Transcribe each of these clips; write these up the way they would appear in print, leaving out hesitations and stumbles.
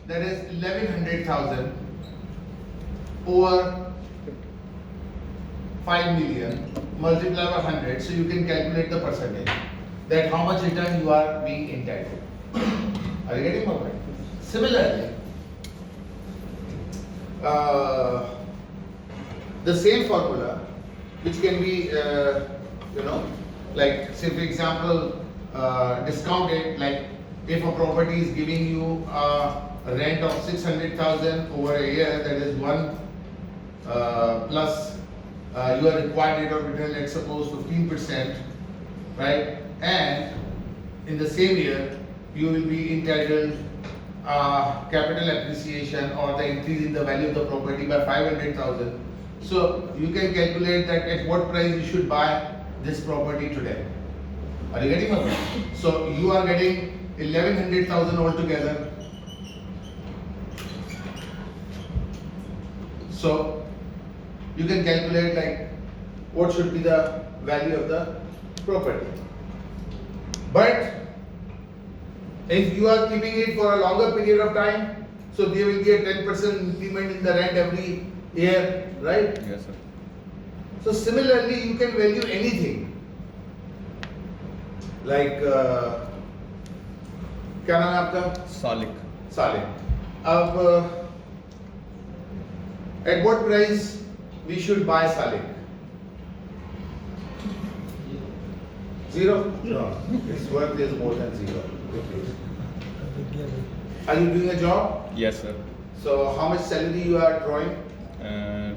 that is 1100,000 over 5 million multiplied by 100, so you can calculate the percentage that how much return you are being entitled. Are you getting my point? Similarly, the same formula, which can be, like say for example, discounted, like if a property is giving you a rent of 600,000 over a year, that is one plus your required rate of return, let's suppose 15%, right? And in the same year, you will be entitled capital appreciation or the increase in the value of the property by 500,000. So you can calculate that at what price you should buy this property today. Are you getting my point? So you are getting 1100,000 altogether. So you can calculate like what should be the value of the property. But if you are keeping it for a longer period of time, so there will be a 10% increment in the rent every year, right? Yes, sir. So similarly, you can value anything. Like, क्या नाम है आपका? Salik. Salik. अब at what price we should buy Salik? Zero? No. Its worth is more than zero. Are you doing a job? Yes, sir. So how much salary you are drawing?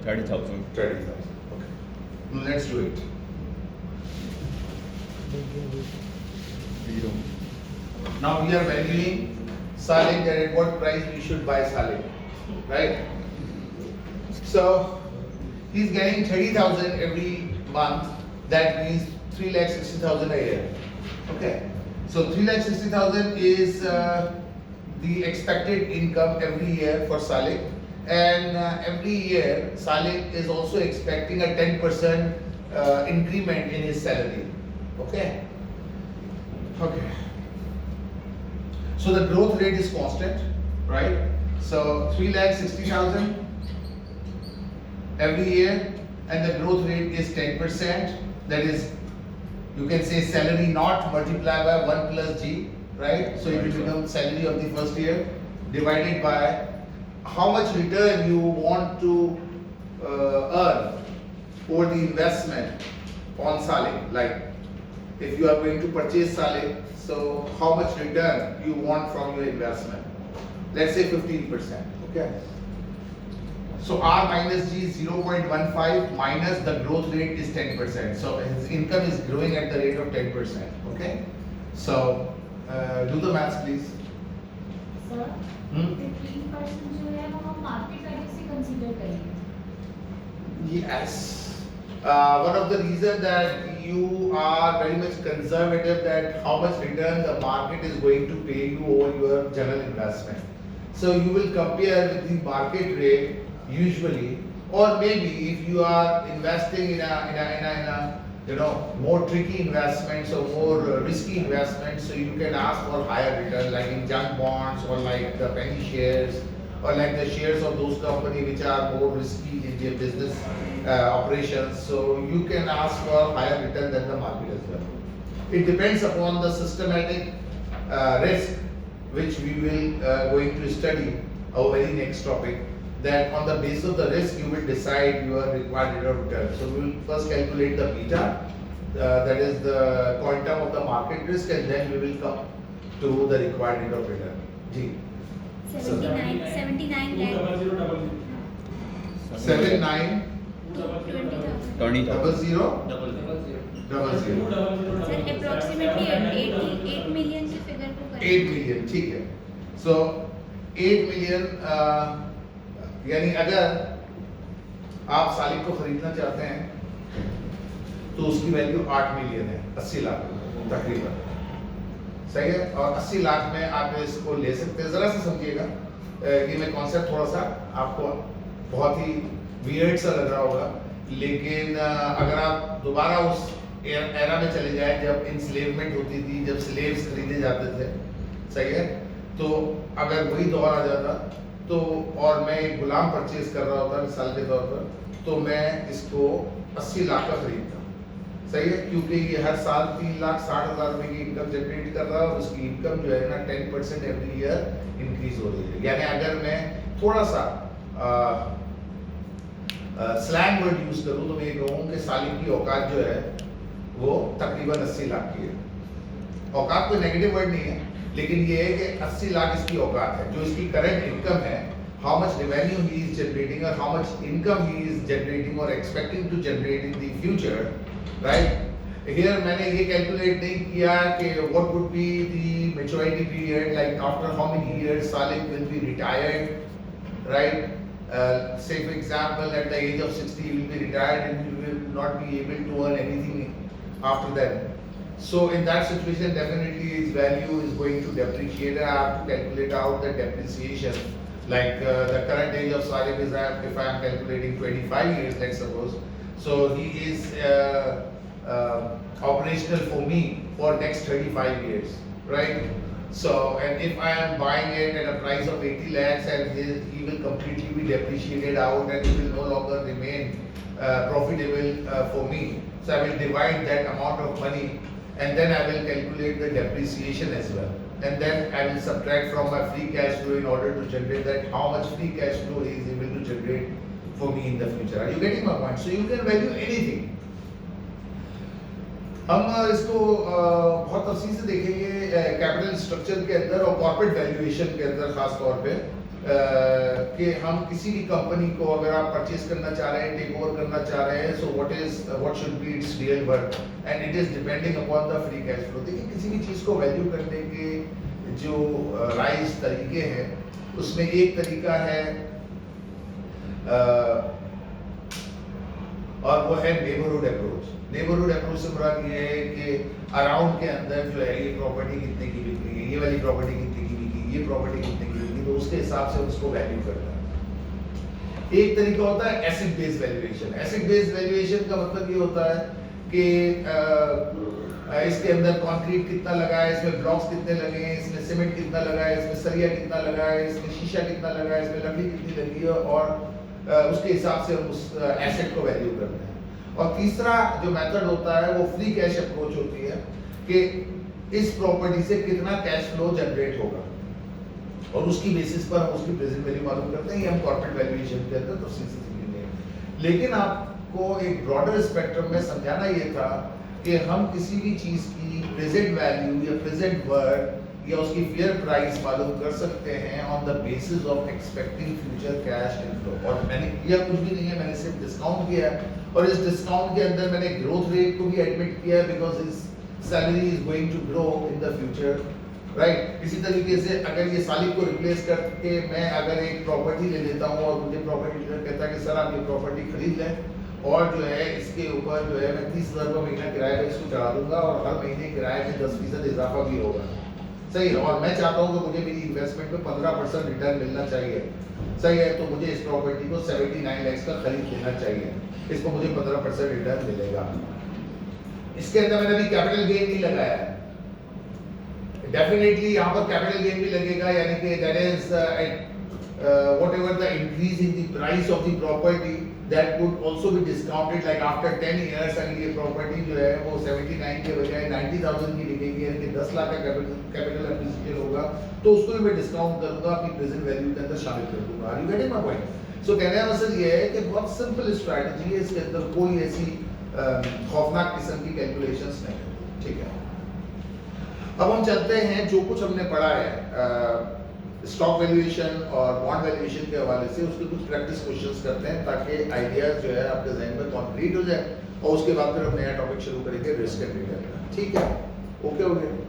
30,000. 30,000. Okay. Now let's do it. Zero. Now we are valuing Salik, that at what price we should buy Salik, right? So he's getting 30,000 every month. That means 3,60,000 a year. Okay. So 3,60,000 is the expected income every year for Salik, and every year Salik is also expecting a 10% increment in his salary. Okay. Okay. So the growth rate is constant, right? So 3,60,000 every year, and the growth rate is 10%. That is, you can say salary not multiplied by 1 plus G, right? So it will become salary of the first year divided by how much return you want to earn over the investment on Salik. Like if you are going to purchase Salik, so how much return you want from your investment? Let's say 15%. Okay. So R minus G is 0.15 minus the growth rate is 10%. So his income is growing at the rate of 10%. Okay. So do the maths, please. Sir, 15% जो है वो हम market value से consider करेंगे. Yes. One of the reasons that you are very much conservative that how much return the market is going to pay you over your general investment. So you will compare with the market rate usually, or maybe if you are investing in a more tricky investments or more risky investments, so you can ask for higher return, like in junk bonds or like the penny shares or like the shares of those companies which are more risky in their business operations. So you can ask for higher return than the market as well. It depends upon the systematic risk which we will going to study our very next topic. That on the basis of the risk you will decide your required rate of return. So we will first calculate the beta, that is the quantum of the market risk, and then we will come to the required rate of return. Ji. 79 lakh. 79 20,000. 00 Sir, approximately 8 million की figure को करें. 8 million, ठीक है. So 8 million यानी अगर आप सालिक को खरीदना चाहते हैं तो उसकी वैल्यू 8 मिलियन है, 80 लाख तकरीबन. सही है. और 80 लाख में आप इसको ले सकते हैं. जरा सा समझिएगा, ये मैं कॉन्सेप्ट थोड़ा सा आपको बहुत ही वियर्ड सा लग रहा होगा, लेकिन अगर आप दोबारा उस एरा में चले जाएं जब इंस्लेवमेंट होती थी, जब स्लेव्स खरीदे जाते थे, सही है, तो अगर वही दौर आ जाता तो और मैं एक गुलाम परचेज कर रहा होता मिसाल के तौर पर, तो मैं इसको 80 लाख का खरीदता। सही है, क्योंकि ये हर साल 3,60,000 रुपए की इनकम जनरेट कर रहा है और उसकी इनकम जो है ना 10% एवरी ईयर इंक्रीज हो रही है। यानी अगर मैं थोड़ा सा स्लैंग वर्ड यूज करूं तो मैं ये कहूँ कि सालिक की औकात जो है वो तकरीबन 80 लाख की है। औकात कोई नेगेटिव वर्ड नहीं है, लेकिन ये है कि 80 लाख इसकी औकात है। जो इसकी करंट इनकम है, how much revenue he is generating or how much income he is generating or expecting to generate in the future, right? Here मैंने ये calculate नहीं किया कि what would be the maturity period, like after how many years Salik will be retired, right? Say for example at the age of 60 he will be retired and he will not be able to earn anything after that. So in that situation definitely his value is going to depreciate. I have to calculate out the depreciation. Like the current age of Salik is if I am calculating 25 years, let's suppose. So he is operational for me for next 35 years, right? So and if I am buying it at a price of 80 lakhs and he will completely be depreciated out and he will no longer remain profitable for me. So I will divide that amount of money and then I will calculate the depreciation as well. And then I will subtract from my free cash flow in order to generate that how much free cash flow he is able to generate for me in the future. Are you getting my point? So you can value anything. हम इसको बहुत तफसील से देखेंगे capital structure के अंदर और corporate valuation के अंदर खास तौर पे कि हम किसी भी कंपनी को अगर आप परचेज करना चाह रहे हैं, टेक ओवर करना चाह रहे हैं, so what should be it's real worth and it is depending upon the free cash flow. देखिए किसी भी चीज़ को वैल्यू करने के जो राइज तरीके हैं उसमें एक तरीका है और वो है नेबरहुड अप्रोच। नेबरहुड अप्रोच से मुराद ये है कि अराउंड के अंदर जो है ये प्रॉपर्टी कितने की बिक रही है, ये वाली प्रॉपर्टी कितने की बिकी, ये प्रॉपर्टी कितने की बिकी, तो उसके हिसाब से उसको वैल्यू करता है। एक तरीका होता है acid based valuation. Acid based valuation का मतलब ये होता है कि इसके अंदर कंक्रीट कितना लगा है, इसमें ब्लॉक्स कितने लगे हैं, इसमें सीमेंट कितना लगा है, इसमें सरिया कितना लगा है, इसमें शीशा कितना लगा है, इसमें लकड़ी कितनी लगी है और उसके हिसाब से हम उस एसेट को वैल्यू करते हैं। और तीसरा जो मेथड होता है वो फ्री कैश अप्रोच होती है कि इस प्रॉपर्टी से कितना कैश फ्लो जनरेट होगा और उसकी बेसिस पर हम उसकी प्रेजेंट वैल्यू मालूम करते हैं। ये हम कॉर्पोरेट वैल्यूएशन के अंदर तो सीखी। लेकिन आपको एक ब्रॉडर स्पेक्ट्रम में समझाना ये था कि हम किसी भी चीज की प्रेजेंट वैल्यू या प्रेजेंट वर्थ या उसकी फेयर प्राइस मालूम कर सकते हैं on the basis of expecting future cash inflow. और मैंने किया कुछ भी नहीं है, मैंने सिर्फ डिस्काउंट किया है और इस डिस्काउंट के अंदर मैंने ग्रोथ रेट को भी एडमिट किया है because his salary is going to grow in the future, right. इसी तरीके से अगर ये सालिक को रिप्लेस करके मैं अगर एक प्रॉपर्टी ले लेता हूँ और मुझे प्रॉपर्टी डीलर कहता है कि सर आप ये प्रॉपर्टी खरीद लें और जो है इसके ऊपर जो है मैं 30,000 रुपये महीना किराए पर इसको चढ़ा दूंगा और हर महीने किराए में 10% इजाफा भी होगा, सही है। और मैं चाहता हूँ कि मुझे मेरी इन्वेस्टमेंट पे 15% रिटर्न मिलना चाहिए, सही है। तो मुझे इस प्रॉपर्टी को 79 लाख का खरीद लेना चाहिए, इसको मुझे 15% रिटर्न मिलेगा। इसके अंदर मैंने अभी कैपिटल गेन नहीं लगाया है, डेफिनेटली यहाँ पर कैपिटल गेन भी लगेगा, यानी कि that is whatever the increase in the price of the property that would also be discounted, like after 10 years अगर ये प्रॉपर्टी जो है वो 79 के बजाय 90,000 की बिकेगी, यानी कि 10 लाख का कैपिटल एप्रिसिएशन होगा, तो उसको भी मैं डिस्काउंट करूंगा, अपनी प्रेजेंट वैल्यू के अंदर शामिल कर दूंगा। Are you getting my point? So कहने का मकसद ये है कि बहुत सिंपल स्ट्रैटेजी है, इसके अंदर कोई ऐसी खौफनाक किस्म की कैलकुलेशंस नहीं है, ठीक है। अब हम चलते हैं जो कुछ हमने पढ़ा है स्टॉक वैल्यूएशन और बॉन्ड वैल्यूएशन के हवाले से, उसके कुछ प्रैक्टिस क्वेश्चंस करते हैं ताकि आइडियाज जो है आपके जहन में कंक्रीट हो जाए और उसके बाद फिर हम नया टॉपिक शुरू करेंगे रिस्क एंड रिटर्न, ठीक है। ओके हो गया।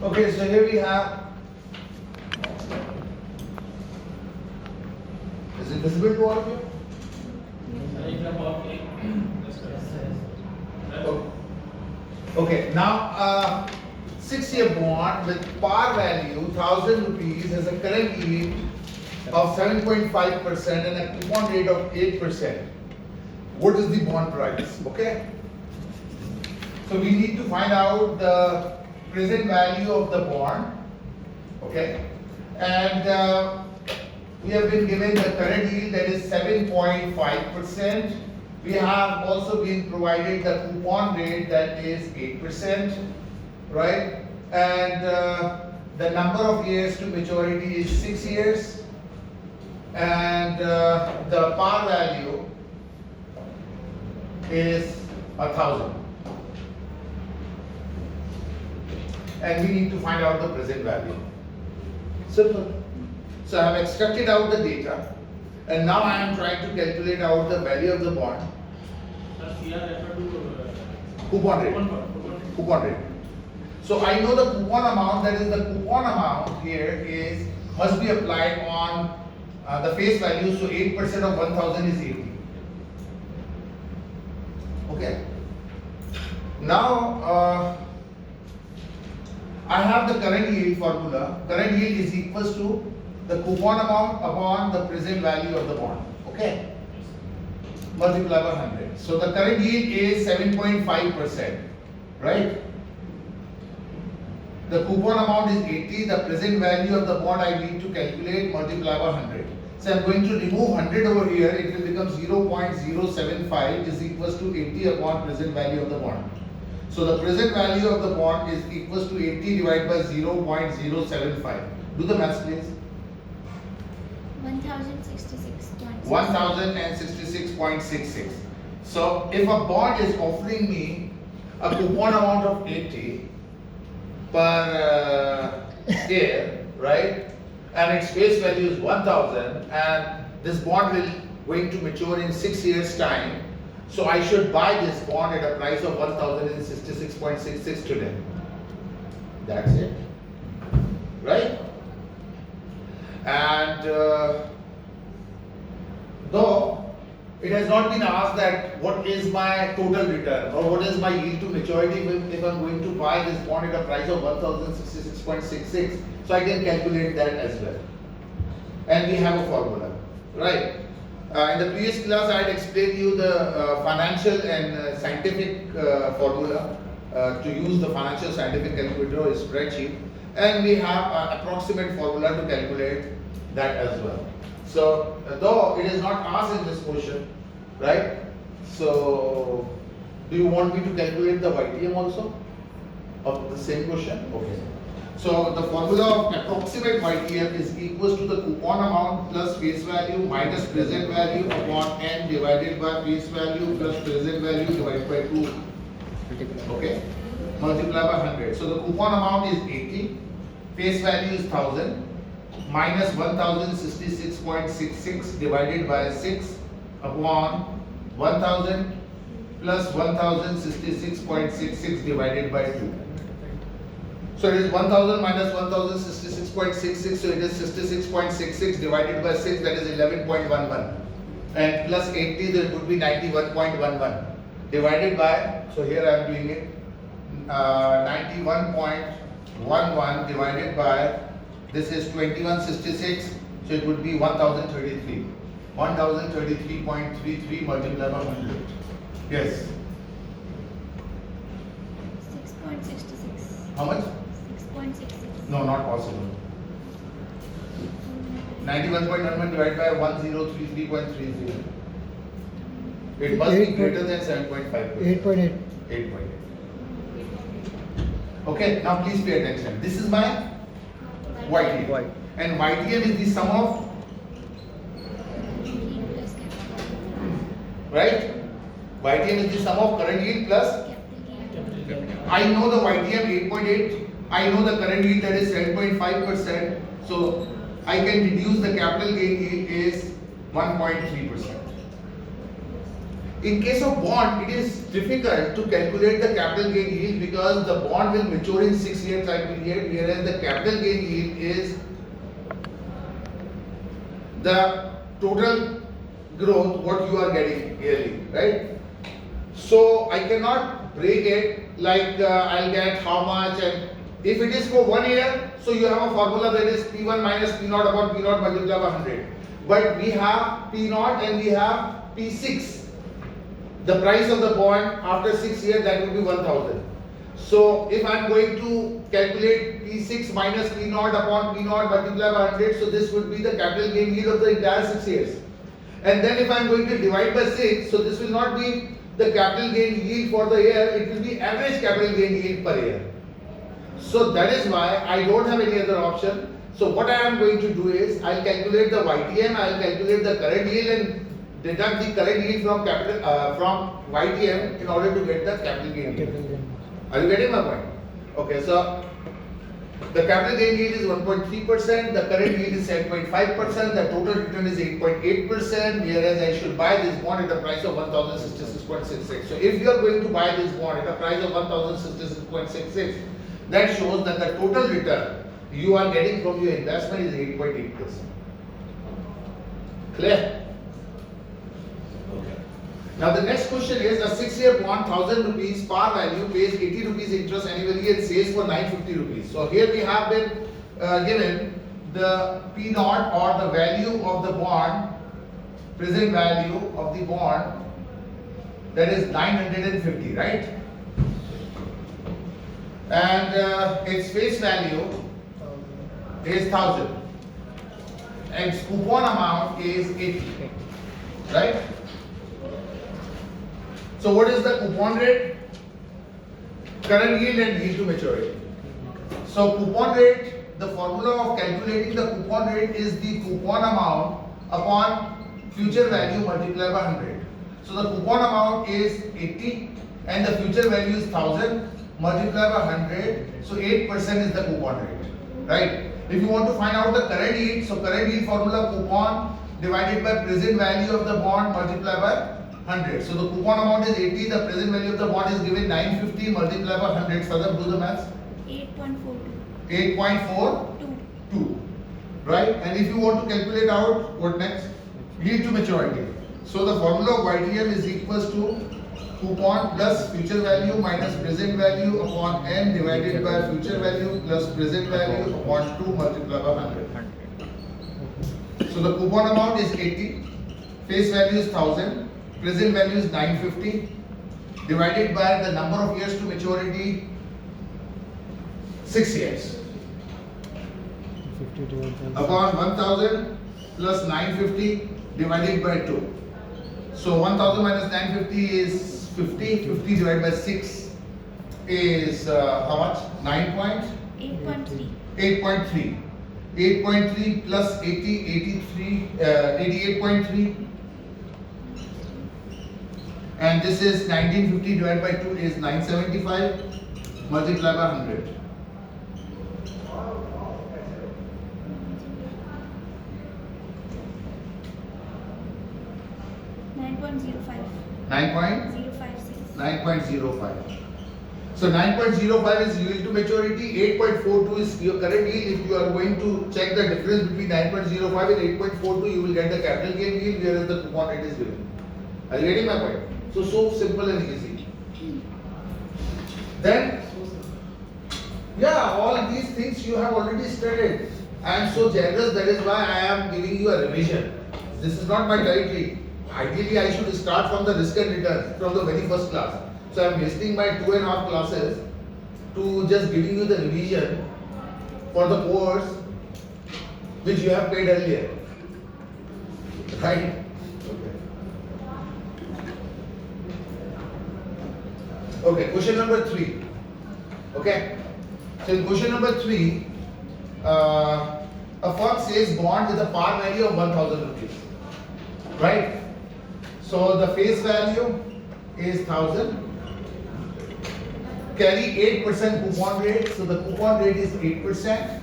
Okay, so here we have. Is it visible to all of you? Okay, now 6-year bond with par value 1,000 rupees has a current yield of 7.5% and a coupon rate of 8%. What is the bond price? Okay. So we need to find out the present value of the bond. Okay. And we have been given the current yield, that is 7.5%. We have also been provided the coupon rate, that is 8%, right? And the number of years to maturity is 6 years. And the par value is 1,000. And we need to find out the present value. Simple. So I have extracted out the data, and now I am trying to calculate out the value of the bond. Coupon rate. Coupon rate. So I know the coupon amount, that is the coupon amount here is must be applied on the face value. So 8% of 1,000 is 80. Okay. Now I have the current yield formula. Current yield is equals to the coupon amount upon the present value of the bond. Okay. Multiply by 100. So the current yield is 7.5%, right? The coupon amount is 80. The present value of the bond I need to calculate, multiply by 100. So I'm going to remove 100 over here. It will become 0.075 is equals to 80 upon present value of the bond. So the present value of the bond is equals to 80 divided by 0.075. Do the maths, please. 1066.66. 1066.66. So if a bond is offering me a coupon amount of 80 per year, right? And its face value is 1,000, and this bond will going to mature in 6 years' time. So I should buy this bond at a price of 1,066.66 today. That's it, right? And though it has not been asked that what is my total return or what is my yield to maturity if I'm going to buy this bond at a price of 1,066.66, so I can calculate that as well. And we have a formula, right? In the previous class, I had explained you the financial and scientific formula to use the financial scientific calculator or spreadsheet, and we have an approximate formula to calculate that as well. So, though it is not asked in this question, right? So, do you want me to calculate the YTM also of the same question? Okay. So the formula of approximate YTM is equals to the coupon amount plus face value minus present value upon n divided by face value plus present value divided by 2. Okay? Multiply by 100. So the coupon amount is 80, face value is 1,000, minus 1066.66 divided by 6 upon 1000 plus 1066.66 divided by 2. So it is 1000 minus 1066.66, so it is 66.66 divided by 6, that is 11.11. And plus 80, that would be 91.11. Divided by, so here I am doing it, 91.11 divided by, this is 2166, so it would be 1033. 1033.33 multiplied by 100. Yes. 6.66. How much? 6.66. No, not possible. 91.11 divided by 1033.30. It must be greater than 7.5. 8.8. 8.8. Okay, now please pay attention. This is my YTM. Y. And YTM is the sum of, Plus capital. right? YTM is the sum of current yield plus, Capital gain. I know the YTM 8.8, I know the current yield, that is 7.5%, so I can deduce the capital gain yield is 1.3%. In case of bond, it is difficult to calculate the capital gain yield because the bond will mature in 6-year time period, whereas the capital gain yield is the total growth what you are getting yearly, right? So I cannot break it like I'll get how much, and if it is for 1 year, so you have a formula that is P1 minus P0 upon P0 multiplied by 100. But we have P0 and we have P6. The price of the bond after 6 years, that will be 1000. So if I am going to calculate P6 minus P0 upon P0 multiplied by 100, so this would be the capital gain yield of the entire 6 years. And then if I am going to divide by 6, so this will not be the capital gain yield for the year, it will be average capital gain yield per year. So that is why I don't have any other option. So what I am going to do is I'll calculate the YTM, I'll calculate the current yield and deduct the current yield from from YTM in order to get the capital gain yield. Are you getting my point? Okay, so the capital gain yield is 1.3%, the current yield is 7.5%, the total return is 8.8%, whereas I should buy this bond at a price of 1066.66. So if you are going to buy this bond at a price of 1066.66, that shows that the total return you are getting from your investment is 8.8%. Clear? Okay. Now the next question is a 6-year bond, 1000 rupees par value, pays 80 rupees interest annually and sales for 950 rupees. So here we have been given the P0 or the value of the bond, present value of the bond, that is 950, right? And its face value is 1000 and its coupon amount is 80, right? So what is the coupon rate? Current yield and yield to maturity. So coupon rate, the formula of calculating the coupon rate is the coupon amount upon future value multiplied by 100. So the coupon amount is 80 and the future value is 1000 multiplied by 100. So 8% is the coupon rate, right? If you want to find out the current yield, so current yield formula coupon divided by present value of the bond multiplied by 100. So the coupon amount is 80, the present value of the bond is given 950 multiplied by 100. Further do the maths. 8.42. 8.42, right? And if you want to calculate out, what next? Yield to maturity. So the formula of YTM is equals to coupon plus future value minus present value upon n divided by future value plus present value upon 2 multiplied by 100. So the coupon amount is 80, face value is 1000, present value is 950, divided by the number of years to maturity, 6 years. Upon 1000 plus 950 divided by 2. So 1000 minus 950 is 50. 50 divided by 6 is how much? 8.3. 8.3. 8.3 plus 80, 83, 88.3. And this is 1950 divided by 2 is 975 multiplied by 100. Nine point 9.05. So 9.05 is yield to maturity, 8.42 is your current yield. If you are going to check the difference between 9.05 and 8.42, you will get the capital gain yield, whereas the coupon rate is given. Are you getting my point? So simple and easy. Then, yeah, all these things you have already studied. I am so generous, that is why I am giving you a revision. This is not my territory. Ideally, I should start from the risk and return from the very first class. So I am wasting my 2.5 classes to just giving you the revision for the course which you have paid earlier. Right? Okay, question number 3. Okay. So in question number 3, a firm says bond with a par value of 1000 rupees. Right? So the face value is 1000. Carry 8% coupon rate. So the coupon rate is 8%.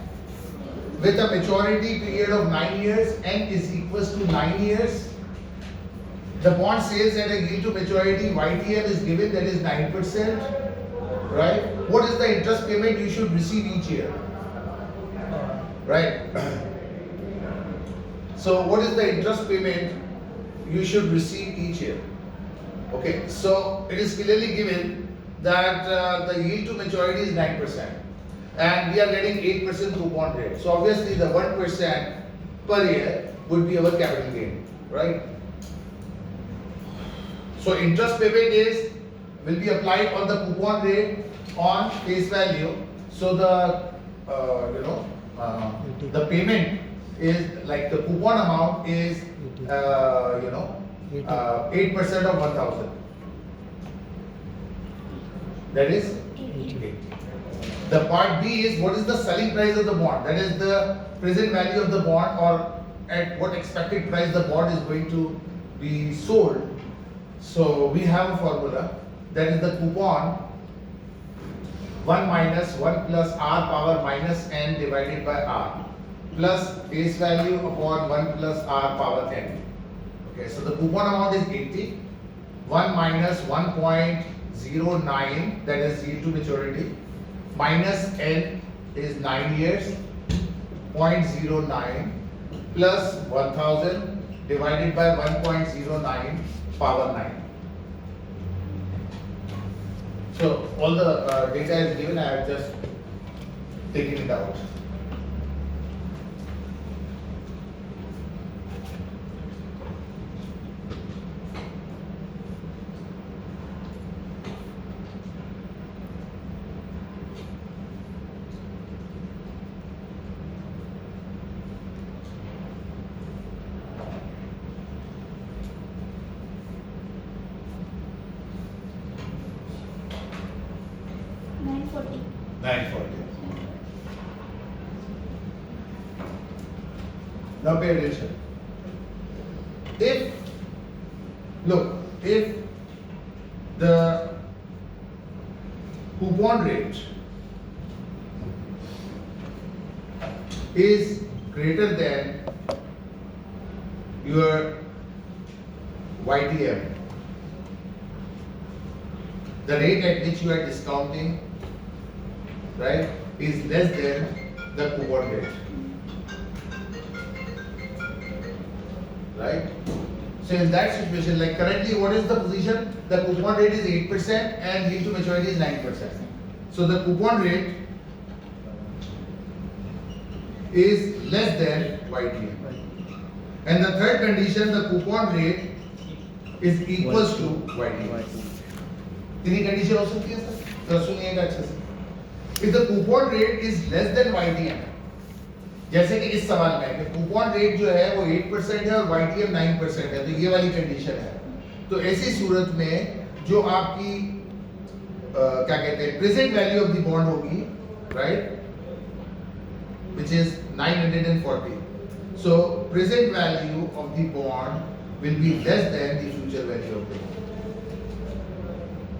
With a maturity period of 9 years, N is equals to 9 years. The bond says that a yield to maturity YTM is given, that is 9%, right? What is the interest payment you should receive each year? Right? So what is the interest payment you should receive each year? Okay, so it is clearly given that the yield to maturity is 9% and we are getting 8% coupon rate. So obviously the 1% per year would be our capital gain, right? So interest payment will be applied on the coupon rate on face value. So the the payment is like the coupon amount is 8% of 1,000. That is 80. The part B is what is the selling price of the bond? That is the present value of the bond or at what expected price the bond is going to be sold. So we have a formula that is the coupon 1 minus 1 plus r power minus n divided by r plus face value upon 1 plus r power n. Okay, so the coupon amount is 80. 1 minus 1.09, that is yield to maturity, minus n is 9 years, 0.09 plus 1000 divided by 1.09 power 9. So all the data is given, I have just taken it out. Now pay attention. If the coupon rate is greater than your YTM, the rate at which you are discounting, right, is less than the coupon rate. Right? So in that situation, like currently what is the position? The coupon rate is 8% and yield to maturity is 9%. So the coupon rate is less than YTM. And the third condition, the coupon rate is equals to YTM. Three condition हो सकती है sir? तो सुनिएगा अच्छे से. If the coupon rate is less than YTM, जैसे कि इस सवाल में कि कूपन रेट जो है वो 8% है और YTM 9% है, तो ये वाली कंडीशन है. तो ऐसी सूरत में जो आपकी क्या कहते हैं present value of the bond होगी, right, which is 940. So present value of the bond will be less than the future value of the bond.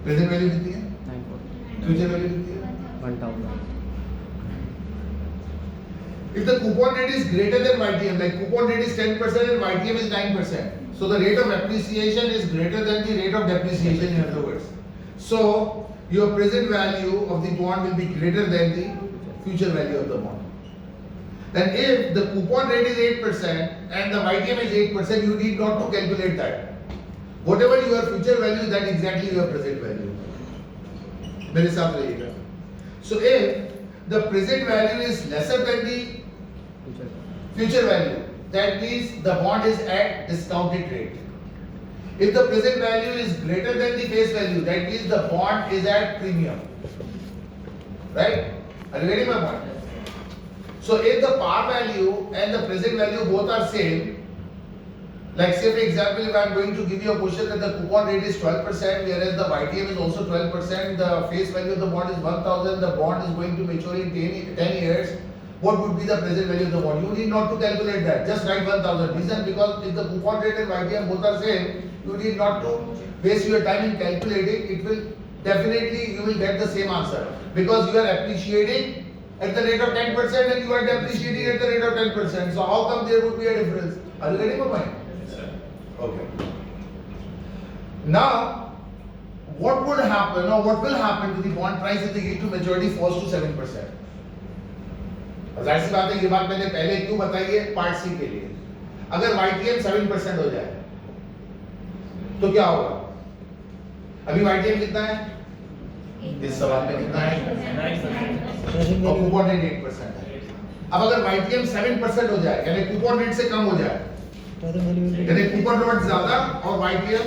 Present value कितनी है? 940. Future value कितनी है? 1000. If the coupon rate is greater than YTM, like coupon rate is 10% and YTM is 9%, so the rate of appreciation is greater than the rate of depreciation, in other words. So your present value of the bond will be greater than the future value of the bond. Then if the coupon rate is 8% and the YTM is 8%, you need not to calculate that. Whatever your future value, that exactly your present value. मेरे साथ रहिएगा. So if the present value is lesser than the future value, that means the bond is at discounted rate. If the present value is greater than the face value, that means the bond is at premium. Right? Are you getting my point? So if the par value and the present value both are same, like say for example, if I am going to give you a question that the coupon rate is 12%, whereas the YTM is also 12%, the face value of the bond is 1,000, the bond is going to mature in 10 years, what would be the present value of the bond? You need not to calculate that, just write 1,000. Reason because if the coupon rate and YTM both are same, you need not to waste your time in calculating. It will definitely, you will get the same answer because you are appreciating at the rate of 10% and you are depreciating at the rate of 10%. So how come there would be a difference? Are you getting my point? Yes, sir. Okay. Now, what would happen or what will happen to the bond price if the yield to maturity falls to 7%? जाहिर सी बात है, ये बात मैंने पहले क्यों बताई है पार्ट सी के लिए। अगर YTM 7% हो जाए तो क्या होगा? अभी YTM कितना है? इस सवाल में कितना है? 9%। और कूपन रेट 8% है। अब अगर YTM 7% हो जाए यानी कूपन रेट से कम हो जाए, यानी कूपन रेट ज्यादा और YTM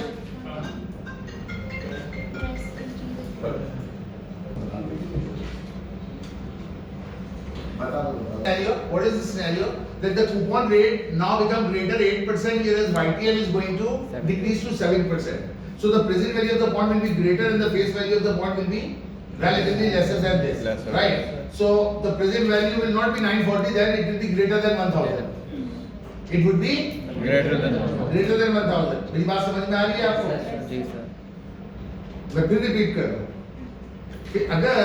scenario, what is the scenario? That the coupon rate now become greater 8%, whereas YTM is going to decrease to 7%. So the present value of the bond will be greater and the face value of the bond will be relatively lesser than this, Lesser. right? So the present value will not be 940, then it will be greater than 1000. It would be Greater than greater than 1000. मेरी बात समझ में आ रही है आपको? जी sir. मैं फिर repeat कर रहा हूँ कि अगर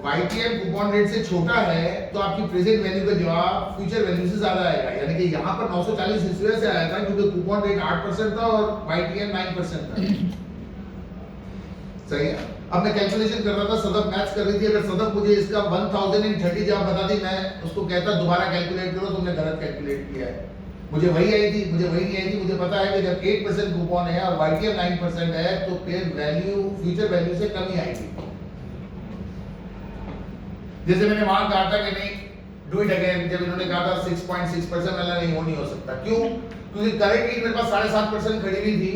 YTM कूपन रेट से छोटा है तो आपकी प्रेजेंट वैल्यू का जवाब फ्यूचर वैल्यू से ज्यादा आएगा, यानी कि यहाँ पर 940 इस वजह से आया था क्योंकि कूपन रेट 8% था और YTM 9% था। सही है। अब मैं कैलकुलेशन कर रहा था, सदफ मैथ्स कर रही थी, अगर सदफ मुझे इसका 1030 जवाब बता दी, मैं उसको कहता दोबारा कैलकुलेट करो, तुमने गलत कैलकुलेट किया है। मुझे वही आई थी, मुझे वही नहीं आई थी। मुझे पता है कि जब 8% कूपन है और YTM 9% है तो फिर वैल्यू फ्यूचर वैल्यू से कम ही आएगी। जैसे मैंने वहां कहा था कि नहीं डू इट अगेन, जब इन्होंने कहा था 6.6%, मैंने नहीं वो नहीं हो सकता। क्यों? क्योंकि करंट यील्ड मेरे पास 7.5% खड़ी हुई थी,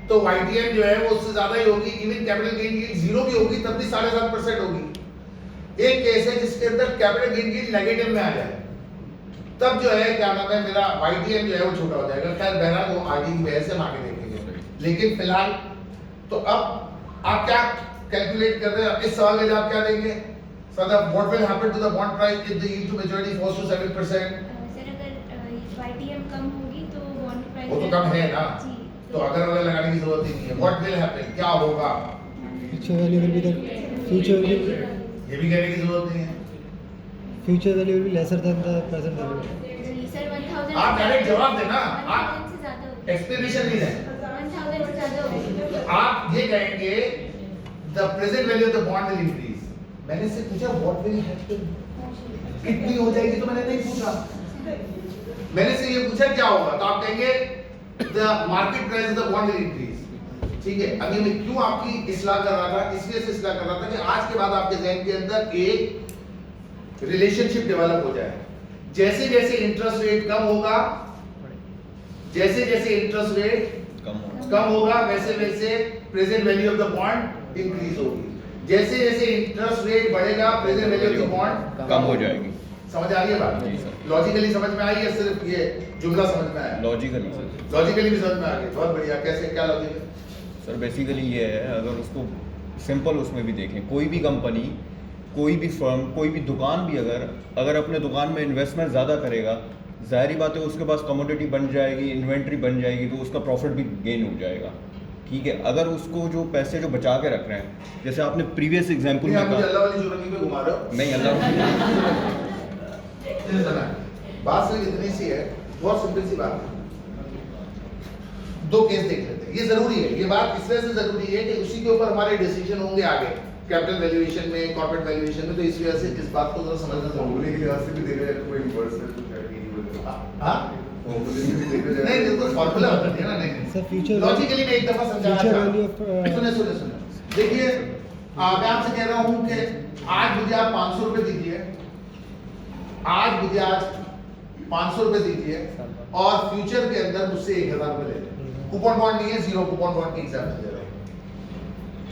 तो YTM जो है वो उससे ज्यादा ही होगी। इवन कैपिटल गेन यील्ड 0 भी होगी तब भी 7.5% होगी। एक केस है जिसके अंदर कैपिटल गेन यील्ड नेगेटिव में आ जाए, तब जो है क्या नाम है मेरा YTM जो है वो छोटा हो जाएगा। खैर बहरहाल वो आगे की बहस है, आगे देखेंगे। लेकिन फिलहाल तो अब आप क्या कैलकुलेट कर रहे हैं? इस सवाल का जवाब क्या देंगे? Sadaf, what will happen to the bond price if the yield to maturity falls to 7%? Sir अगर YTM कम होगी तो बॉन्ड प्राइस वो तो कम है ना, जी, तो अगर वगैरह लगाने की जरूरत ही नहीं है। What will happen? क्या होगा? Future value will be the future value ये भी कहने की जरूरत नहीं है। future value will be lesser than the present value. जी सर 1000 आप डायरेक्ट जवाब देना, 1000 आप से ज्यादा होगी। एक्सप्लेनेशन नहीं दें। 1000 से ज्यादा होगी। आप ये कहेंगे the present value of the bond will increase। मैंने इससे पूछा what will happen? कितनी हो जाएगी तो मैंने नहीं पूछा, मैंने से ये पूछा क्या होगा, तो आप कहेंगे the market price of the bond will increase। ठीक है। अभी मैं क्यों आपकी इस्लाह कर रहा था? इसलिए से इस्लाह कर रहा था कि आज के बाद आपके ज़हन के अंदर एक रिलेशनशिप डेवलप हो जाए। जैसे जैसे इंटरेस्ट रेट कम होगा, जैसे जैसे इंटरेस्ट रेट कम होगा वैसे वैसे present value of the bond increase होगी। जैसे जैसे इंटरेस्ट रेट बढ़ेगा present value of the bond कम हो जाएगी। समझ आ रही है बात? जी सर। लॉजिकली समझ में आई है, सिर्फ ये जुमला समझ में आया? Logically sir. लॉजिकली भी समझ में आ गई, बहुत बढ़िया। कैसे, क्या लॉजिक है? सर बेसिकली ये है, अगर उसको सिंपल उसमें भी देखें, कोई भी कंपनी, कोई भी फर्म, कोई भी दुकान भी अगर अपने दुकान में इन्वेस्टमेंट ज़्यादा करेगा, ज़ाहिर बात है उसके पास कमोडिटी बन जाएगी, इन्वेंट्री बन जाएगी, तो उसका प्रॉफिट भी गेन हो जाएगा। ठीक है। अगर उसको जो पैसे जो बचा के रख रहे हैं, जैसे आपने प्रीवियस एग्जांपल में आप मुझे कहा, अल्लाह वाली चुरंगी पे घुमा रहे हो? नहीं अल्लाह बात सिर्फ इतनी सी है, बहुत सिंपल सी बात है। दो केस देख लेते हैं, ये जरूरी है, ये बात इस वजह से जरूरी है कि उसी के ऊपर हमारे डिसीजन होंगे आगे कैपिटल वैल्यूएशन में, कॉर्पोरेट वैल्यूएशन में, तो इस वजह से इस बात को जरा समझना जरूरी के लिहाज से भी देखा जाए तो कोई इन्वर्स है तो क्या नहीं है। हाँ नहीं, बिल्कुल फॉर्मूला बता दिया ना। नहीं Sir, future लॉजिकली मैं एक दफा समझाना future चाहता value हूं। of सुने सुने सुने, देखिए मैं आपसे कह रहा हूं कि आज मुझे आप 500 रुपए दीजिए, आज मुझे आज 500 रुपए दीजिए और फ्यूचर के अंदर मुझसे 1000 रुपए ले लें। कूपन बॉन्ड नहीं है, जीरो कूपन बॉन्ड के एग्जाम से दे रहा हूं,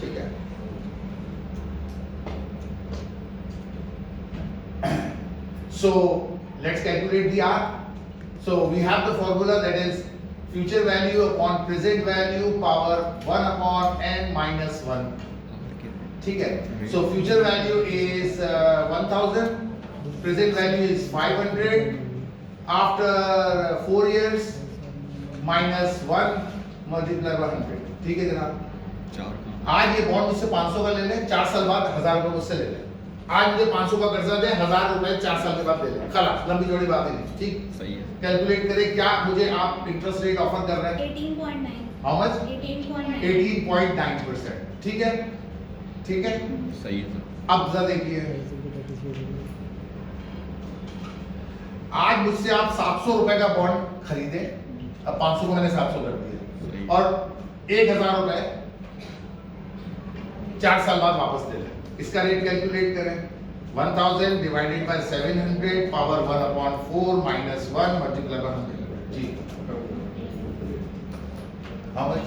ठीक है। So let's calculate the R. So we have the formula that is future value upon present value power 1 upon n minus 1. ठीक है। So future value is 1000, present value is 500 after 4 years minus 1 multiply by 100। ठीक है जनाब। आज ये bond मुझसे 500 का ले लें, 4 साल बाद 1000 रुपए मुझसे ले लें, आज मुझे 500 का कर्जा दे, 1000 रुपए 4 साल के बाद दे दे, खलास, लंबी चौड़ी बात ही नहीं, ठीक। सही है। कैलकुलेट करें क्या मुझे आप इंटरेस्ट रेट ऑफर कर रहे हैं, 18.9 हाउ मच, 18.9 18.9%, ठीक है, ठीक है। सही है सर। अब जरा देखिए, आज मुझसे आप 700 रुपए का बॉन्ड खरीदे, अब 500 को मैंने 700 कर सही। दिया, और 1000 रुपए 4 साल बाद वापस दे दें। इसका रेट कैलकुलेट करें, 1000 divided by 700 power 1/4 minus 1 multiply by 100 जी, हाउ मच,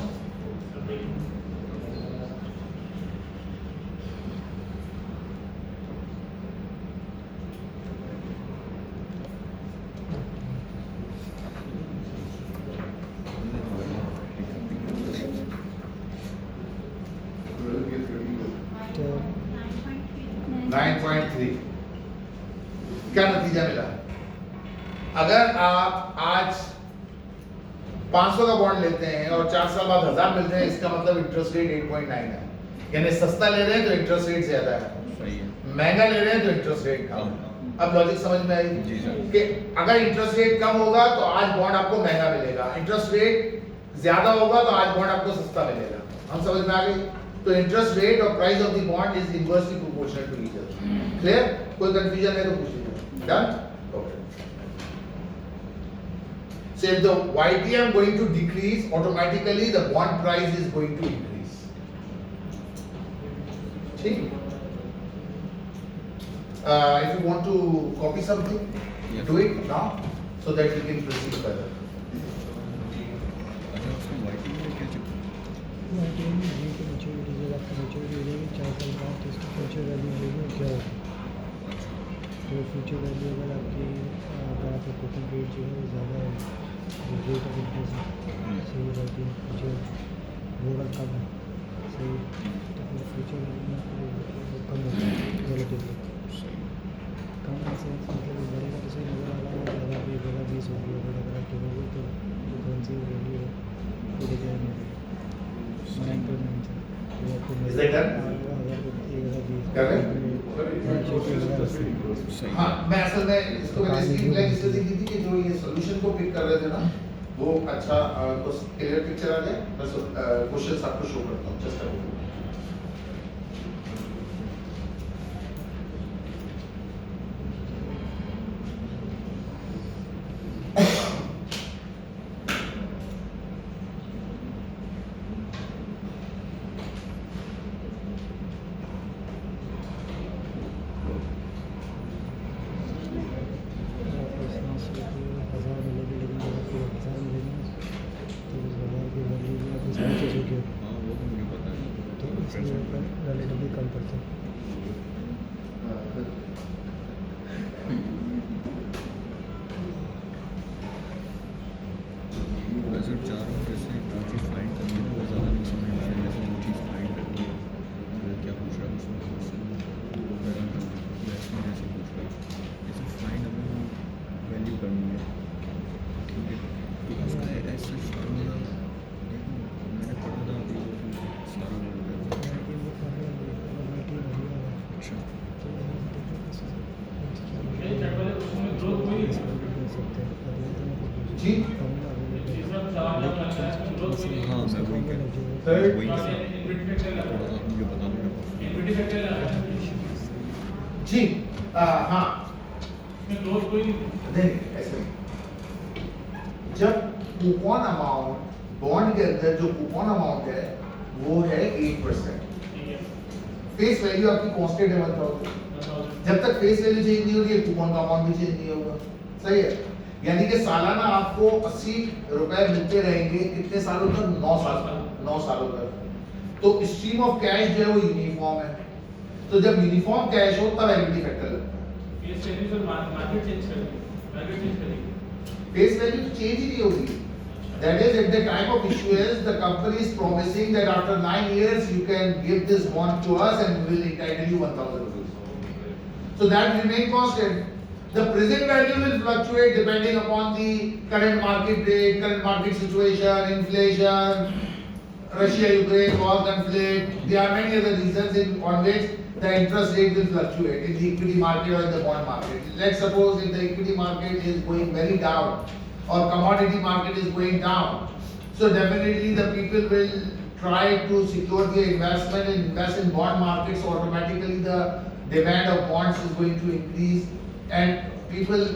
तो 9.3। क्या नतीजा मिला, अगर आप आज 500 का बॉन्ड लेते हैं और 4 साल बाद 1000 मिलते हैं, इसका मतलब इंटरेस्ट रेट 8.9 है, यानी सस्ता ले रहे हैं तो इंटरेस्ट रेट ज्यादा है, सही है। महंगा ले रहे हैं तो इंटरेस्ट रेट कम है। अब लॉजिक समझ में आई जी सर। कि अगर इंटरेस्ट रेट कम होगा तो आज बॉन्ड आपको महंगा मिलेगा, इंटरेस्ट रेट ज्यादा होगा तो आज बॉन्ड आपको सस्ता मिलेगा। हम समझ में आ गई, तो इंटरेस्ट रेट और price of the bond is inversely proportional to each other. Clear, कोई कंफ्यूजन है तो पूछ लीजिए। Done, okay. So if the YTM going to decrease, automatically the bond price is going to increase. ठीक? If you want to copy something, Yes. do it now so that you can proceed further. अच्छा, उसमें whiting में क्या चीज़? Maturity जब आपकी maturity हो जाएगी 4 साल बाद, तो इसकी फ्यूचर वैल्यू जो है क्या होगी, तो फ्यूचर वैल्यू अगर आपकी अगर आपका कोटिंग रेट जो है वो ज़्यादा है, रेट ऑफ इंटरेस्ट सही रहती है, फ्यूचर वो अगर कम है सही, तो फिर फ्यूचर वैल्यू में आपको कम होती है रिलेटिवली, कम ऐसे मतलब बढ़ेगा तो सही नज़र आ रहा है, ज़्यादा भी ज़्यादा 20 होगी, अगर आप टेबल तो जो कौन सी वैल्यू है वो डिजाइन में 9.9 से वो आपको Is that done? कर रहे हैं? सही। हाँ, मैं असल में इसको मैंने स्क्रीन ब्लैक इसलिए की थी कि जो ये सॉल्यूशन को पिक कर रहे थे ना, वो अच्छा क्लियर पिक्चर आ जाए। बस क्वेश्चंस आपको शो करता हूँ, जस्ट अ हाँ, वो तो मुझे पता है। तो इसलिए रिलेटिवली कम पड़ता है। वैसे चारों जैसे जो चीज़ फाइंड करनी है वो ज़्यादा नहीं समझ में आ रही, जैसे वो चीज़ फाइंड करनी है, वो क्या पूछ रहा है उसमें क्वेश्चन पैटर्न करना है, ऐसे जैसे पूछ रहा है, जैसे फाइंड हमें वैल्यू करनी है, ठीक है, तो उसका ऐसे फार्मूला मैंने पढ़ा था अभी सारा अच्छा जी। हाँ, मैं वही कह Third. वही कर रहा हूँ, आप मुझे बता दो जी, हाँ, नहीं ऐसे जब कूपन अमाउंट बॉन्ड के अंदर जो कूपन अमाउंट है वो है 8%, फेस वैल्यू आपकी कांस्टेंट है 1000, जब तक फेस वैल्यू चेंज नहीं होगी कूपन का अमाउंट भी चेंज नहीं होगा, सही है। यानी कि सालाना आपको 80 रुपए मिलते रहेंगे, कितने सालों तक, 9 सालों तक। तो स्ट्रीम ऑफ कैश जो है वो यूनिफॉर्म है, तो जब यूनिफॉर्म कैश हो तब एलिजिबिलिटी फैक्टर लगता है। फेस वैल्यू तो चेंज ही नहीं होगी, that is at the time of issuance the company is promising that after 9 years you can give this bond to us and we will entitle you 1000 rupees, so that remain constant. The present value will fluctuate depending upon the current market rate, current market situation, inflation, Russia-Ukraine war conflict. There are many other reasons on which the interest rate will fluctuate in the equity market or in the bond market. Let's suppose if the equity market is going very down or commodity market is going down, so definitely the people will try to secure their investment and invest in bond markets. So automatically the demand of bonds is going to increase, and people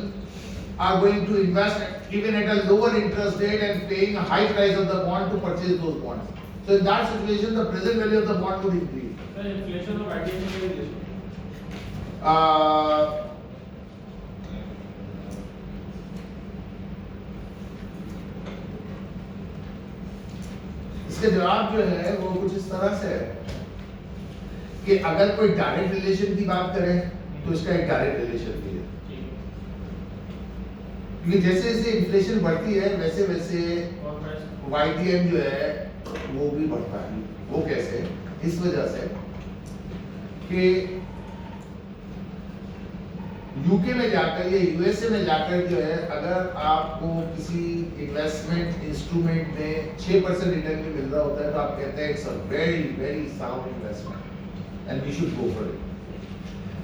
are going to invest even at a lower interest rate and paying a high price of the bond to purchase those bonds. So in that situation, the present value of the bond would increase. Sir, inflation of IDFC is इसका जवाब जो है वो कुछ इस तरह से है कि अगर कोई डायरेक्ट रिलेशन की बात करें तो इसका एक डायरेक्ट रिलेशन भी है, क्योंकि जैसे जैसे इन्फ्लेशन बढ़ती है वैसे वैसे YTM जो है वो भी बढ़ता है। वो कैसे? इस वजह से कि यूके में जाकर या यूएसए में जाकर जो है अगर आपको किसी इन्वेस्टमेंट इंस्ट्रूमेंट में 6% रिटर्न भी मिल रहा होता है तो आप कहते हैं it's a very very sound investment and we should go for it.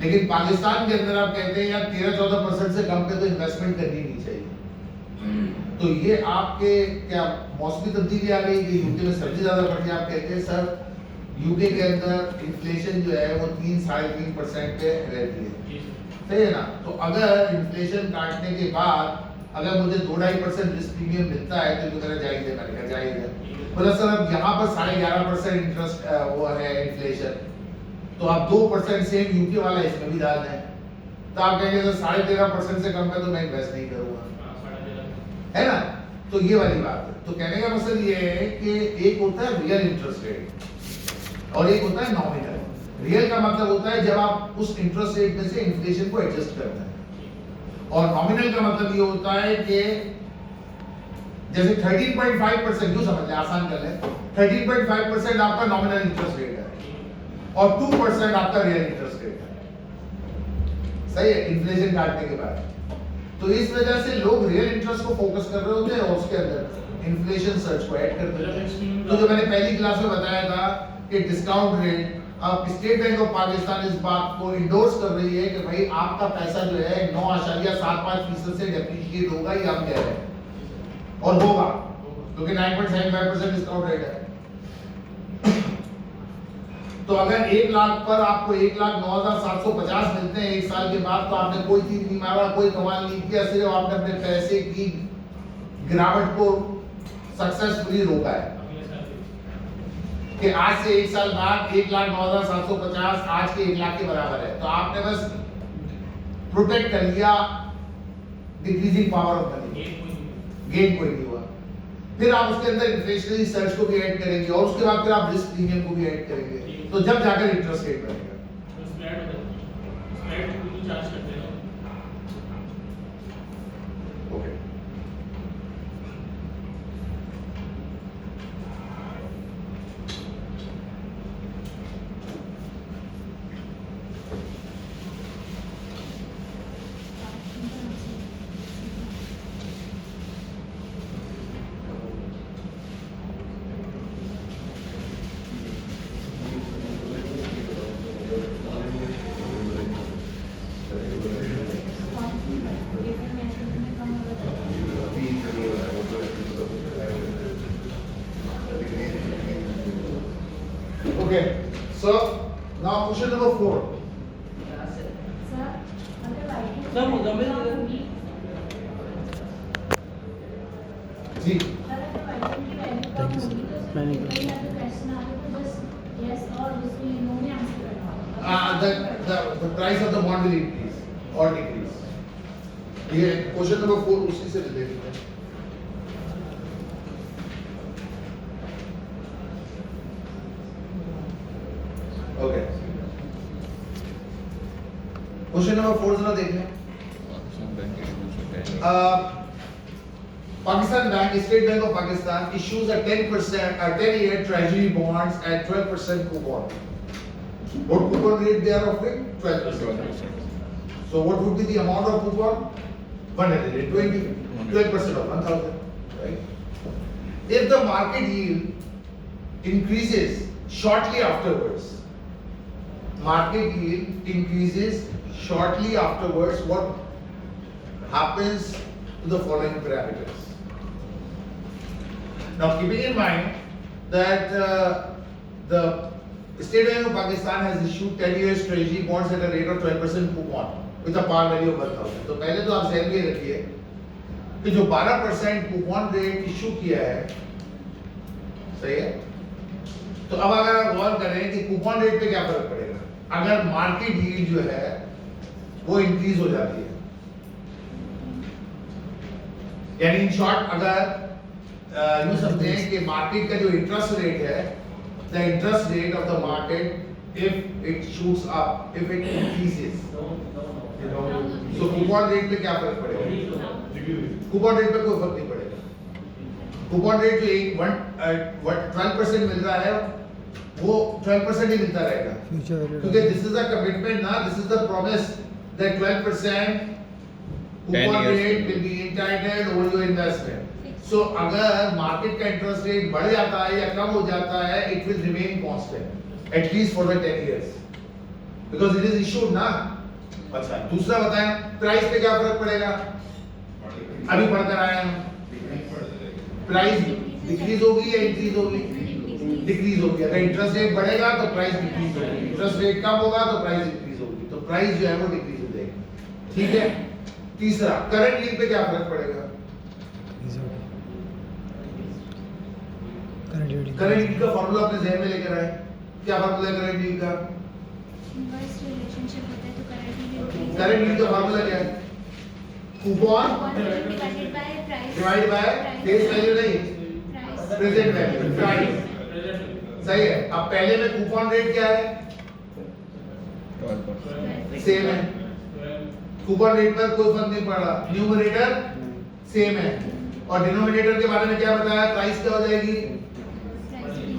लेकिन पाकिस्तान के अंदर आप कहते हैं यार 13-14% से कम पे तो इन्वेस्टमेंट करनी नहीं चाहिए। तो ये आपके क्या मौसमी तब्दीली आ गई कि यूके में सर्दी ज्यादा बढ़ गई? आप कहते हैं सर यूके के अंदर इन्फ्लेशन जो है वो 3-3.5% पे रहती है, सही है ना? तो अगर इन्फ्लेशन काटने के बाद अगर मुझे 2-2.5% रिस्क प्रीमियम मिलता है तो मेरा जायज है, मैंने कहा जायज है। बोला सर अब यहाँ पर 11.5% इंटरेस्ट वो है इन्फ्लेशन, तो आप 2% सेम यूके वाला इसमें भी डाल दें, तो आप कहेंगे सर 13.5% से कम पे तो मैं इन्वेस्ट नहीं करूंगा, है ना? तो ये वाली बात है। तो कहने का मतलब ये है कि एक होता है रियल इंटरेस्ट रेट और एक होता है नॉमिनल। रियल का मतलब होता है जब आप उस इंटरेस्ट रेट में से इन्फ्लेशन को एडजस्ट करते हैं, और नॉमिनल का मतलब ये होता है कि जैसे 13.5% क्यों समझ लें, आसान कर लें, 13.5% आपका नॉमिनल इंटरेस्ट रेट है और 2% आपका रियल इंटरेस्ट रेट है, सही है, इन्फ्लेशन काटने के बाद। तो इस वजह से लोग रियल इंटरेस्ट को फोकस कर रहे होते हैं और उसके अंदर इन्फ्लेशन सर्च को ऐड कर देते हैं। तो जो मैंने पहली क्लास में बताया था कि डिस्काउंट रेट, अब स्टेट बैंक ऑफ पाकिस्तान इस बात को इंडोर्स कर रही है कि भाई आपका पैसा जो है 9.75% से डेप्रिशिएट होगा, ये हम कह रहे हैं और होगा क्योंकि 9.75% डिस्काउंट रेट है। तो अगर 1 लाख पर आपको 1,09,750 मिलते हैं एक साल के बाद, तो आपने कोई तीर नहीं मारा, कोई कमाल नहीं किया, सिर्फ आपने अपने पैसे की गिरावट को सक्सेसफुली रोका है कि आज से 1 साल बाद 1,09,750 आज के 1 लाख के बराबर है। तो आपने बस प्रोटेक्ट कर लिया decreasing power of money, gain कोई नहीं हुआ। फिर आप उसके अंदर इन्फ्लेशनरी सर्च को भी ऐड करेंगे और उसके बाद फिर आप रिस्क प्रीमियम को भी ऐड करेंगे, तो जब जाकर इंटरेस्ट रेट बनेगा। Okay, okay. So now question number 4. Sir अगर YTM सर, मुकम्मल होगी, जी, सर अगर YTM की वैल्यू कम होगी तो उसमें कई सारे क्वेश्चन आते हैं, तो जस्ट यस और उसमें नो में आंसर करना होगा। the price of the bond will increase or decrease. ये क्वेश्चन नंबर 4 उसी से रिलेटेड है। ओके, क्वेश्चन नंबर 4 जरा देख लें। Pakistan Bank, State Bank of Pakistan issues a 10-year treasury bonds at 12% coupon. What coupon rate they are offering? 12%. So what would be the amount of coupon? 120. 12% of 1,000. Right? If the market yield increases shortly afterwards. Market yield increases shortly afterwards. What happens to the following parameters? Now, keeping in mind that the State Bank of Pakistan has issued 10 years treasury bonds at a rate of 12% coupon with a par value of 1,000. तो पहले तो आप ध्यान में रखिए कि जो 12% coupon rate issue किया है, सही है? तो अब अगर आप गौर करें कि कूपन रेट पे क्या फर्क पड़ेगा अगर मार्केट यील्ड जो है वो इंक्रीज हो जाती है, यानी इन शॉर्ट अगर यूं समझें कि मार्केट का जो इंटरेस्ट रेट है, the interest rate of the market if it shoots up, if it increases, तो कूपन रेट पे क्या फर्क पड़ेगा? कूपन रेट पे कोई फर्क नहीं पड़ेगा। कूपन रेट जो 12% मिल रहा है वो 12% ही मिलता रहेगा, क्योंकि दिस इज अ कमिटमेंट ना, this is the promise that 12% coupon rate will be entitled over your investment. So अगर मार्केट का इंटरेस्ट रेट बढ़ जाता है या कम हो जाता है, it will remain constant at least for the 10 years because it is issued ना। अच्छा, दूसरा बताएं प्राइस पे क्या फर्क पड़ेगा? अभी पढ़कर आए हम, प्राइस डिक्रीज होगी या इंक्रीज होगी? डिक्रीज होगी। अगर इंटरेस्ट रेट बढ़ेगा तो प्राइस डिक्रीज होगी, इंटरेस्ट रेट कम होगा तो प्राइस इंक्रीज होगी, तो प्राइस जो है वो डिक्रीज हो जाएगी। ठीक है। तीसरा, करंट यील्ड पे क्या फर्क पड़ेगा? करंट यील्ड का फॉर्मूला अपने जहन में लेकर आए। क्या फॉर्मूला है करंट यील्ड का? इनवर्स रिलेशनशिप होता है तो करंट करंट यील्ड का फॉर्मूला क्या है? Coupon divide by face value नहीं, प्रेजेंट वैल्यू, प्राइस। सही है। अब पहले में कूपन रेट क्या है? सेम है, कूपन रेट पर कोई फर्क नहीं पड़ रहा, न्यूमरेटर सेम है और डिनोमिनेटर के बारे में क्या बताया? प्राइस क्या हो जाएगी?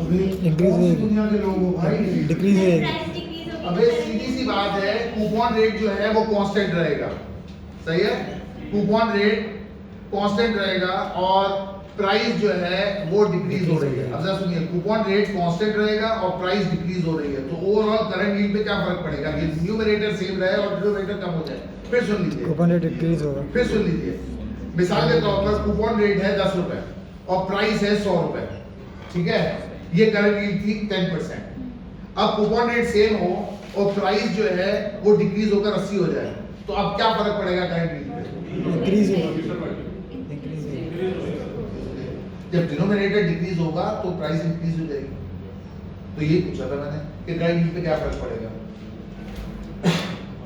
इंक्रीज होगी, दुनिया के लोग हो भाई, डिक्रीज होगी। अबे सीधी सी बात है, कूपन रेट जो है वो कांस्टेंट रहेगा, सही है? कूपन रेट कांस्टेंट रहेगा और प्राइस जो है वो डिक्रीज हो रही है। अब जरा सुनिए, कूपन रेट कांस्टेंट रहेगा और प्राइस डिक्रीज हो रही है, तो ओवरऑल करंट यील्ड पे क्या फर्क पड़ेगा कि न्यूमरेटर सेम रहे और डिनोमिनेटर कम हो जाए? फिर सुन लीजिए, कूपन रेट डिक्रीज होगा। फिर सुन लीजिए, मिसाल के तौर पर कूपन रेट है 10 रुपए और प्राइस है 100 रुपए, ठीक है? ये करंट यील्ड थी 10%। अब कूपन रेट सेम हो और प्राइस जो है वो डिक्रीज होकर 80 हो जाए, तो अब क्या फर्क पड़ेगा करंट यील्ड पे? इंक्रीज होगा। जब डिनोमिनेटर डिक्रीज होगा तो प्राइस इंक्रीज हो जाएगी। तो ये पूछा था मैंने कि करंट यील्ड पे क्या फर्क पड़ेगा,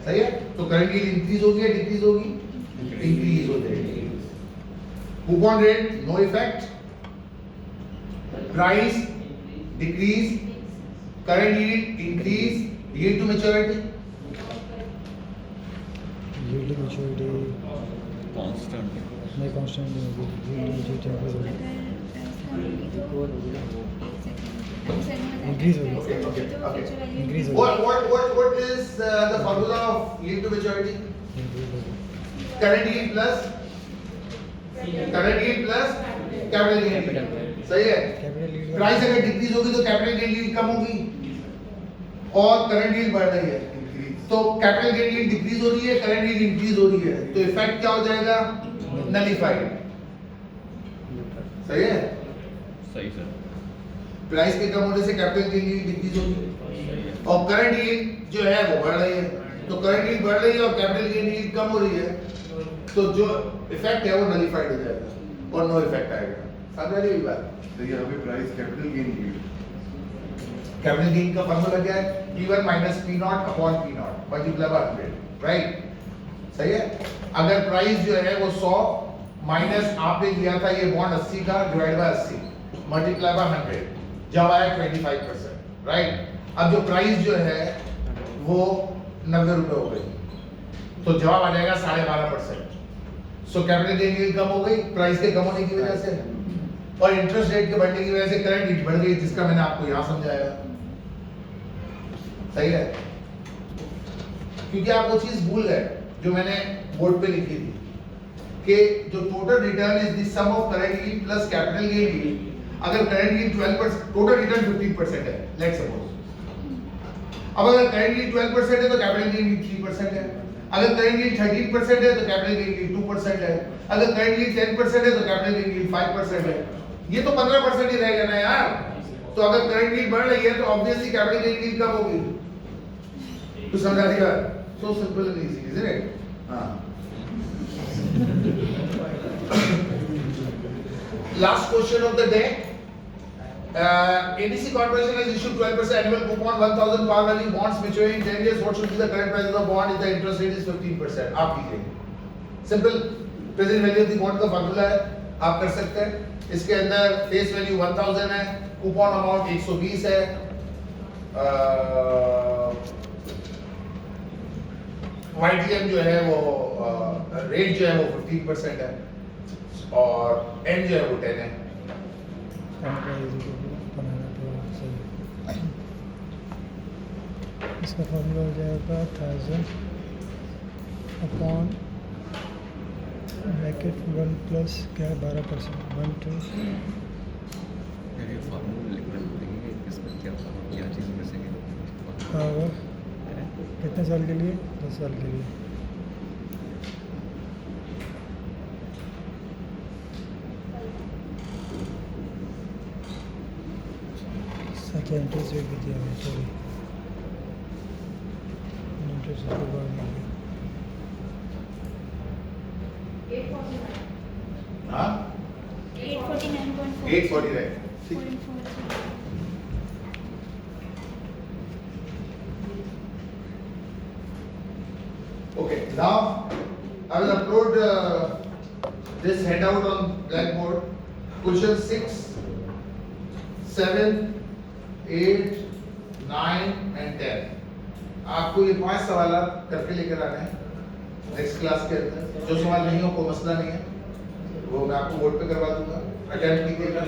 सही है? तो करंट यील्ड इंक्रीज होगी या डिक्रीज होगी? इंक्रीज हो जाएगी। Coupon rate no effect, price decrease, current yield increase, yield to maturity yield to maturity constant नहीं, कांस्टेंट नहीं होगी, यील्ड टू मैच्योरिटी इंक्रीज होगी। इंक्रीज होगी। what is the formula of yield to maturity? Current yield plus capital gain, सही है? Capital yield price अगर decrease होगी तो कैपिटल गेन यील्ड कम होगी और करंट यील्ड बढ़ रही है, तो कैपिटल गेन यील्ड डिक्रीज हो रही है, करंट यील्ड इंक्रीज हो रही है, तो इफेक्ट क्या हो जाएगा? नलिफाइड, सही है? सही सर। प्राइस के कम होने से कैपिटल गेन यील्ड डिक्रीज होगी और करंट यील्ड जो है वो बढ़ रही है, तो करंट यील्ड बढ़ रही है और कैपिटल गेन यील्ड कम हो रही है, तो जो इफेक्ट है वो नलिफाइड हो जाएगा और नो इफेक्ट आएगा। समझ रही बात? तो यहाँ पे price capital gain yield, capital gain का फार्मूला क्या है? P1 minus P0 upon P0 multiply by 100, right? सही है? अगर प्राइस जो है वो 100 माइनस आपने लिया था ये बॉन्ड 80 का डिवाइड बाय 80 मल्टीप्लाई बाय 100 जब आया 25%, राइट? अब जो प्राइस जो है वो 90 रुपए हो गई, तो जवाब आ जाएगा 12.5%। सो कैपिटल गेन यील्ड कम हो गई प्राइस के कम होने की वजह से और इंटरेस्ट रेट के बढ़ने की वजह से करंट यील्ड बढ़ गई, जिसका मैंने आपको यहां समझाया, सही है? क्योंकि आप वो चीज भूल गए जो मैंने बोर्ड पे लिखी थी कि जो total return is the sum of current yield plus capital gain yield. अगर करेंटली 12% टोटल रिटर्न 15% है, लेट्स सपोज। अब अगर करेंटली 12% है तो कैपिटल गेन 3% है, अगर करेंटली 13% है तो कैपिटल गेन 2% है, अगर करेंटली 10% है तो कैपिटल गेन 5% है। ये तो 15% ही रहेगा ना यार। तो अगर करंट नीड बढ़ रही है तो ऑब्वियसली कैपिटल गेन नीड कम होगी। तो समझा दिया? So simple and easy, isn't it? हां। Last question of the day. ADC Corporation has issued 12% annual coupon 1000 par value bonds maturing in 10 years. What should be the current price of the bond if the interest rate is 15%? आप कीजिए। Simple present value of the bond का formula है, आप कर सकते हैं। इसके अंदर फेस वैल्यू 1000 है, कूपन अमाउंट 120 है, YTM जो है वो रेट जो है वो 15% है और एन जो है वो 10 है। इसका फॉर्मूला हो जाएगा 1000 अपॉन ब्रैकेट 1 प्लस क्या 12% 1 2 ये फार्मूला लिखना पड़ेगा, इसमें क्या चीज़ में से पावर कितने साल के लिए? 10 साल के लिए। अच्छा इंटरेस्ट रेट भी दिया है, सॉरी इंटरेस्ट रेट बढ़ गया। 849. हाँ 849.4. 849 ठीक। 0.43. Okay, now I will upload this handout on Blackboard. Question 6, 7, 8, 9 and 10. आपको ये 5 सवाल करके लेकर आने हैं नेक्स्ट क्लास के अंदर। जो सवाल नहीं हो कोई मसला नहीं है, वो मैं आपको बोर्ड पे करवा दूंगा, अटेम्प्ट कीजिएगा।